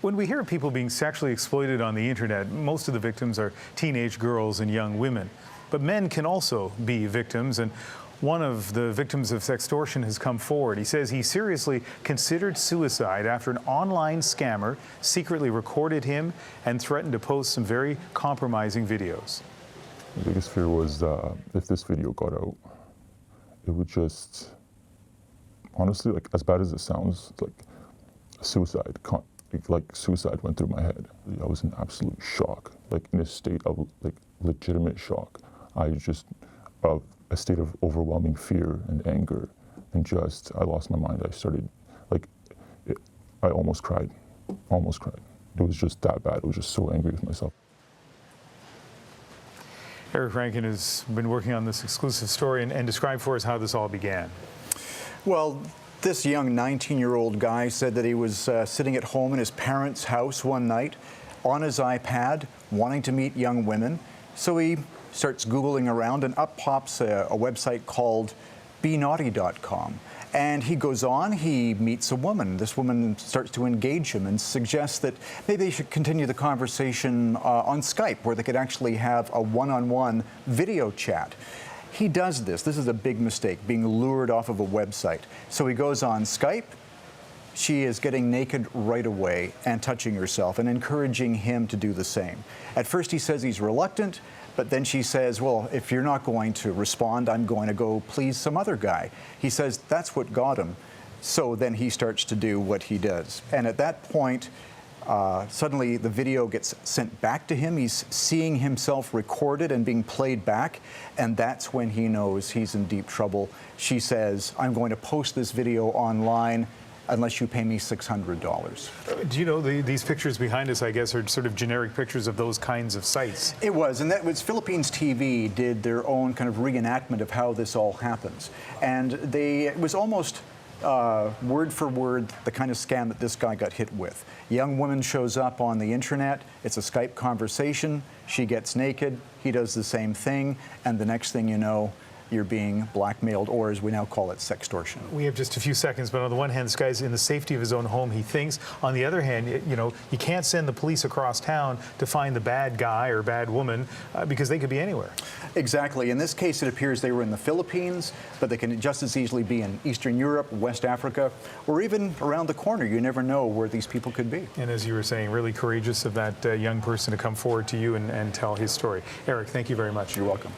When we hear of people being sexually exploited on the internet, most of the victims are teenage girls and young women. But men can also be victims, and one of the victims of sextortion has come forward. He says he seriously considered suicide after an online scammer secretly recorded him and threatened to post some very compromising videos. The biggest fear was if this video got out, it would just, honestly, like, as bad as it sounds, like suicide. Like suicide went through my head. I was in absolute shock, like in a state of like legitimate shock. I just, a state of overwhelming fear and anger, and just, I lost my mind. I started, like, I almost cried, almost cried. It was just that bad. I was just so angry with myself. Eric Rankin has been working on this exclusive story and described for us how this all began. Well, this young 19-year-old guy said that he was sitting at home in his parents' house one night on his iPad, wanting to meet young women. So he starts Googling around, and up pops a website called benaughty.com. And he goes on, he meets a woman. This woman starts to engage him and suggests that maybe they should continue the conversation on Skype, where they could actually have a one-on-one video chat. He does this. This is a big mistake, being lured off of a website. So he goes on Skype. She is getting naked right away and touching herself and encouraging him to do the same. At first he says he's reluctant, but then she says, well, if you're not going to respond, I'm going to go please some other guy. He says that's what got him. So then he starts to do what he does. And at that point, suddenly the video gets sent back to him. He's seeing himself recorded and being played back, and that's when he knows he's in deep trouble. She says, I'm going to post this video online unless you pay me $600. Do you know these pictures behind us, I guess, are sort of generic pictures of those kinds of sites? It was, and that was Philippines TV did their own kind of reenactment of how this all happens. And it was almost word for word the kind of scam that this guy got hit with. A young woman shows up on the internet, it's a Skype conversation, she gets naked, he does the same thing, and the next thing you know, you're being blackmailed, or as we now call it, sextortion. We have just a few seconds, but on the one hand, this guy's in the safety of his own home, he thinks. On the other hand, you know, you can't send the police across town to find the bad guy or bad woman because they could be anywhere. Exactly. In this case, it appears they were in the Philippines, but they can just as easily be in Eastern Europe, West Africa, or even around the corner. You never know where these people could be. And as you were saying, really courageous of that young person to come forward to you and tell his story. Eric, thank you very much. You're welcome.